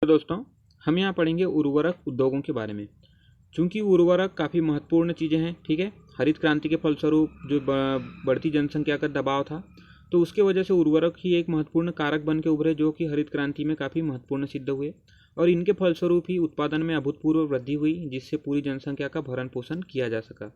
तो दोस्तों, हम यहाँ पढ़ेंगे उर्वरक उद्योगों के बारे में। चूँकि उर्वरक काफ़ी महत्वपूर्ण चीज़ें हैं, ठीक है। हरित क्रांति के फलस्वरूप जो बढ़ती जनसंख्या का दबाव था, तो उसके वजह से उर्वरक ही एक महत्वपूर्ण कारक बन के उभरे, जो कि हरित क्रांति में काफ़ी महत्वपूर्ण सिद्ध हुए और इनके फलस्वरूप ही उत्पादन में अभूतपूर्व वृद्धि हुई, जिससे पूरी जनसंख्या का भरण पोषण किया जा सका।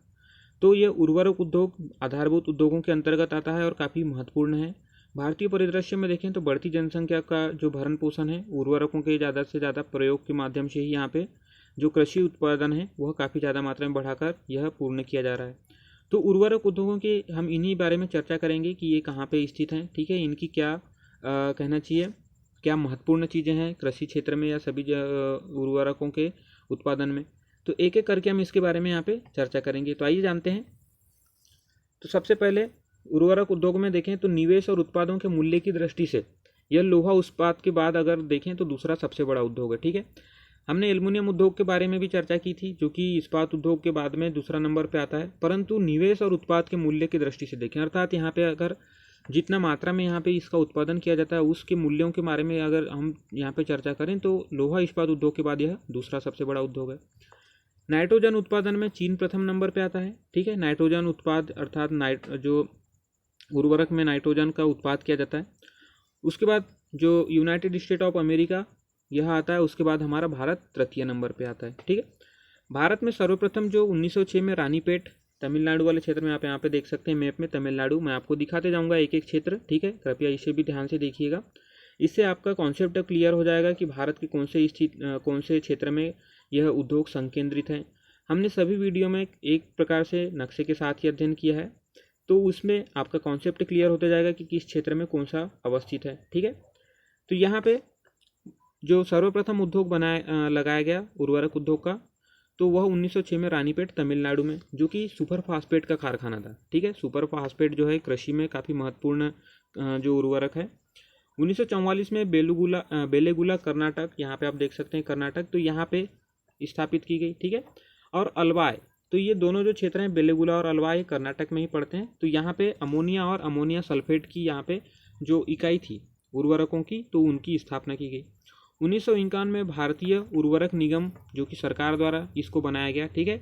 तो ये उर्वरक उद्योग आधारभूत उद्योगों के अंतर्गत आता है और काफ़ी महत्वपूर्ण है। भारतीय परिदृश्य में देखें तो बढ़ती जनसंख्या का जो भरण पोषण है, उर्वरकों के ज़्यादा से ज़्यादा प्रयोग के माध्यम से ही यहाँ पे जो कृषि उत्पादन है वह काफ़ी ज़्यादा मात्रा में बढ़ाकर यह पूर्ण किया जा रहा है। तो उर्वरक उद्योगों के हम इन्हीं बारे में चर्चा करेंगे कि ये कहाँ पे स्थित हैं, ठीक है। इनकी क्या कहना चाहिए, क्या महत्वपूर्ण चीज़ें हैं कृषि क्षेत्र में या सभी उर्वरकों के उत्पादन में। तो एक एक करके हम इसके बारे में यहाँ पे चर्चा करेंगे। तो आइए जानते हैं। तो सबसे पहले उर्वरक उद्योग में देखें तो निवेश और उत्पादों के मूल्य की दृष्टि से यह लोहा इस्पात के बाद अगर देखें तो दूसरा सबसे बड़ा उद्योग है, ठीक है। हमने एल्युमिनियम उद्योग के बारे में भी चर्चा की थी, जो कि इस्पात उद्योग के बाद में दूसरा नंबर पे आता है। परंतु निवेश और उत्पाद के मूल्य की दृष्टि से देखें, अर्थात यहाँ पे अगर जितना मात्रा में यहाँ पे इसका उत्पादन किया जाता है उसके मूल्यों के बारे में अगर हम यहाँ पे चर्चा करें तो लोहा इस्पात उद्योग के बाद यह दूसरा सबसे बड़ा उद्योग है। नाइट्रोजन उत्पादन में चीन प्रथम नंबर पे आता है, ठीक है। नाइट्रोजन उत्पाद अर्थात जो उर्वरक में नाइट्रोजन का उत्पाद किया जाता है। उसके बाद जो यूनाइटेड स्टेट ऑफ अमेरिका यह आता है। उसके बाद हमारा भारत तृतीय नंबर पे आता है, ठीक है। भारत में सर्वप्रथम जो 1906 में रानीपेट तमिलनाडु वाले क्षेत्र में आप यहाँ पे देख सकते हैं मैप में तमिलनाडु, मैं आपको दिखाते जाऊँगा एक एक क्षेत्र, ठीक है। कृपया इसे भी ध्यान से देखिएगा, इससे आपका कॉन्सेप्ट क्लियर हो जाएगा कि भारत के कौन से क्षेत्र में यह उद्योग संकेंद्रित है। हमने सभी वीडियो में एक प्रकार से नक्शे के साथ ही अध्ययन किया है, तो उसमें आपका कॉन्सेप्ट क्लियर होता जाएगा कि किस क्षेत्र में कौन सा अवस्थित है, ठीक है। तो यहाँ पे जो सर्वप्रथम उद्योग लगाया गया उर्वरक उद्योग का, तो वह 1906 में रानीपेट तमिलनाडु में, जो कि सुपर फास्फेट का कारखाना था, ठीक है। सुपर फास्फेट जो है कृषि में काफ़ी महत्वपूर्ण जो उर्वरक है। 1944 में बेलेगुला कर्नाटक, यहाँ पे आप देख सकते हैं कर्नाटक, तो यहाँ पे स्थापित की गई, ठीक है। और अलवाय, तो ये दोनों जो क्षेत्र हैं बेलेगुला और अलवाय कर्नाटक में ही पड़ते हैं। तो यहाँ पे अमोनिया और अमोनिया सल्फेट की यहाँ पे जो इकाई थी उर्वरकों की, तो उनकी स्थापना की गई। 1951 में भारतीय उर्वरक निगम, जो कि सरकार द्वारा इसको बनाया गया, ठीक है।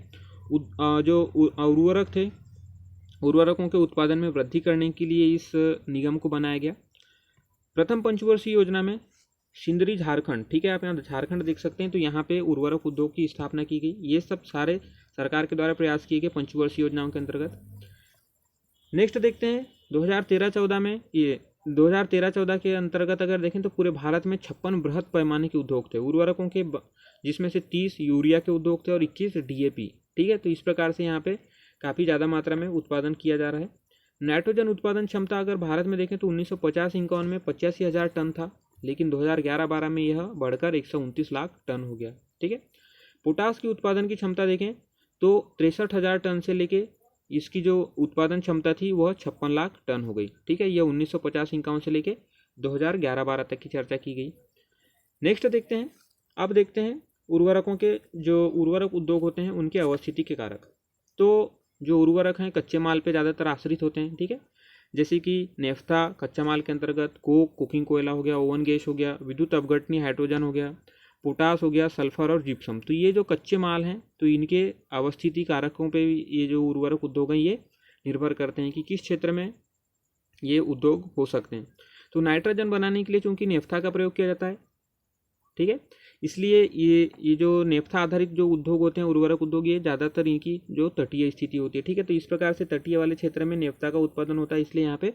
जो उर्वरक थे, उर्वरकों के उत्पादन में वृद्धि करने के लिए इस निगम को बनाया गया। प्रथम पंचवर्षीय योजना में सिंदरी झारखंड, ठीक है, आप यहाँ झारखंड देख सकते हैं, तो यहाँ पे उर्वरक उद्योग की स्थापना की गई। ये सब सारे सरकार के द्वारा प्रयास किए गए पंचवर्षीय योजनाओं के अंतर्गत। नेक्स्ट देखते हैं 2013-14 में, ये 2013-14 के अंतर्गत अगर देखें तो पूरे भारत में 56 बृहद पैमाने के उद्योग थे उर्वरकों के, जिसमें से 30 यूरिया के उद्योग थे और 21 डीएपी, ठीक है। तो इस प्रकार से यहाँ पे काफ़ी ज़्यादा मात्रा में उत्पादन किया जा रहा है। नाइट्रोजन उत्पादन क्षमता अगर भारत में देखें तो 1950-51 में 85,000 टन था, लेकिन 2011-12 में यह बढ़कर 129 लाख टन हो गया, ठीक है। पोटास की उत्पादन की क्षमता देखें तो 63,000 टन से लेके इसकी जो उत्पादन क्षमता थी वह 56 लाख टन हो गई, ठीक है। यह 1950-51 से लेके 2011-12 तक की चर्चा की गई। नेक्स्ट देखते हैं, अब देखते हैं उर्वरकों के जो उर्वरक उद्योग होते हैं उनकी अवस्थिति के कारक। तो जो उर्वरक हैं कच्चे माल पे ज़्यादातर आश्रित होते हैं, ठीक है। जैसे कि नेफ्था कच्चा माल के अंतर्गत कोक, कुकिंग कोयला हो गया, ओवन गैस हो गया, विद्युत अपघटनी हाइड्रोजन हो गया, पोटास हो गया, सल्फर और जिप्सम। तो ये जो कच्चे माल हैं, तो इनके अवस्थिति कारकों पे ये जो उर्वरक उद्योग हैं ये निर्भर करते हैं कि किस क्षेत्र में ये उद्योग हो सकते हैं। तो नाइट्रोजन बनाने के लिए चूँकि नेफ्था का प्रयोग किया जाता है, ठीक है, इसलिए ये जो नेफ्था आधारित जो उद्योग होते हैं उर्वरक उद्योग, ये ज़्यादातर इनकी जो तटीय स्थिति होती है, ठीक है। तो इस प्रकार से तटीय वाले क्षेत्र में नेफ्था का उत्पादन होता है, इसलिए यहाँ पे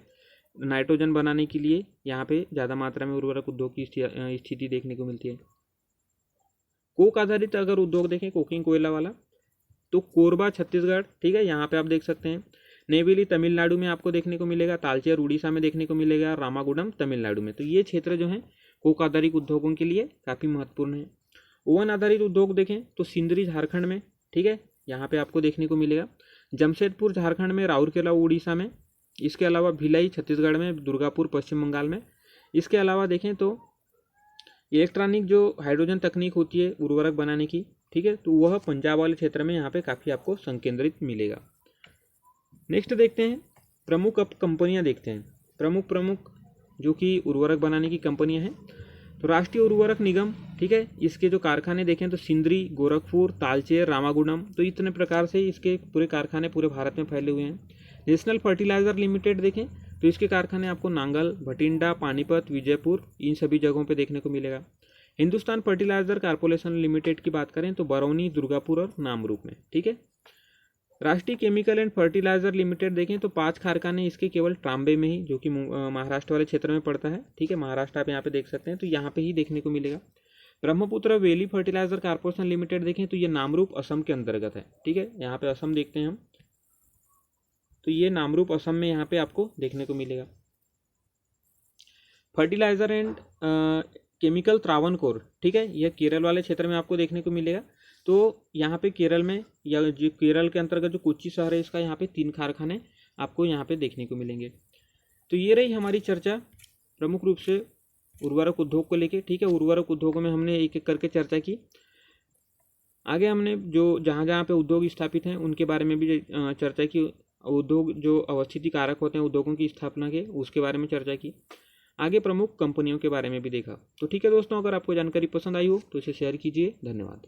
नाइट्रोजन बनाने के लिए यहाँ पे ज़्यादा मात्रा में उर्वरक उद्योग की स्थिति देखने को मिलती है। कोक आधारित अगर उद्योग देखें, कोकिंग कोयला वाला, तो कोरबा छत्तीसगढ़, ठीक है, यहाँ पे आप देख सकते हैं। नेवेली तमिलनाडु में आपको देखने को मिलेगा, तालचेर उड़ीसा में देखने को मिलेगा, रामागुडम तमिलनाडु में। तो ये क्षेत्र जो है कोक आधारित उद्योगों के लिए काफ़ी महत्वपूर्ण है। ओवन आधारित उद्योग देखें तो सिंदरी झारखंड में, ठीक है, यहाँ पे आपको देखने को मिलेगा। जमशेदपुर झारखंड में, राउरकेला उड़ीसा में, इसके अलावा भिलाई छत्तीसगढ़ में, दुर्गापुर पश्चिम बंगाल में। इसके अलावा देखें तो इलेक्ट्रॉनिक जो हाइड्रोजन तकनीक होती है उर्वरक बनाने की, ठीक है, तो वह पंजाब वाले क्षेत्र में यहाँ पे काफ़ी आपको संकेंद्रित मिलेगा। नेक्स्ट देखते हैं प्रमुख कंपनियाँ देखते हैं, प्रमुख जो कि उर्वरक बनाने की कंपनियां हैं। तो राष्ट्रीय उर्वरक निगम, ठीक है, इसके जो कारखाने देखें तो सिंदरी, गोरखपुर, तालचेर, रामागुंडम, तो इतने प्रकार से इसके पूरे कारखाने पूरे भारत में फैले हुए हैं। नेशनल फर्टिलाइजर लिमिटेड देखें तो इसके कारखाने आपको नांगल, भटिंडा, पानीपत, विजयपुर, इन सभी जगहों पे देखने को मिलेगा। हिंदुस्तान फर्टिलाइजर कॉर्पोरेशन लिमिटेड की बात करें तो बरौनी, दुर्गापुर और नामरूप में, ठीक है। राष्ट्रीय केमिकल एंड फर्टिलाइजर लिमिटेड देखें तो 5 कारखाने इसके केवल ट्राम्बे में ही, जो कि महाराष्ट्र वाले क्षेत्र में पड़ता है, ठीक है, महाराष्ट्र आप यहाँ पे देख सकते हैं, तो यहाँ पे ही देखने को मिलेगा। Brahmaputra valley fertiliser corporation limited देखें तो ये नामरूप असम के अंतर्गत है, ठीक है, यहाँ पे असम देखते हैं हम, तो ये नामरूप असम में यहाँ पे आपको देखने को मिलेगा। फर्टिलाइजर एंड केमिकल त्रावणकोर, ठीक है, यह केरल वाले क्षेत्र में आपको देखने को मिलेगा। तो यहाँ पे केरल में, या जो केरल के अंतर्गत जो कोच्चि शहर है, इसका यहाँ पे 3 कारखाने आपको यहाँ पे देखने को मिलेंगे। तो ये रही हमारी चर्चा प्रमुख रूप से उर्वरक उद्योग को लेके, ठीक है। उर्वरक उद्योगों में हमने एक एक करके चर्चा की। आगे हमने जो जहाँ जहाँ पे उद्योग स्थापित हैं उनके बारे में भी चर्चा की। उद्योग जो अवस्थिति कारक होते हैं उद्योगों की स्थापना के, उसके बारे में चर्चा की। आगे प्रमुख कंपनियों के बारे में भी देखा। तो ठीक है दोस्तों, अगर आपको जानकारी पसंद आई हो तो इसे शेयर कीजिए। धन्यवाद।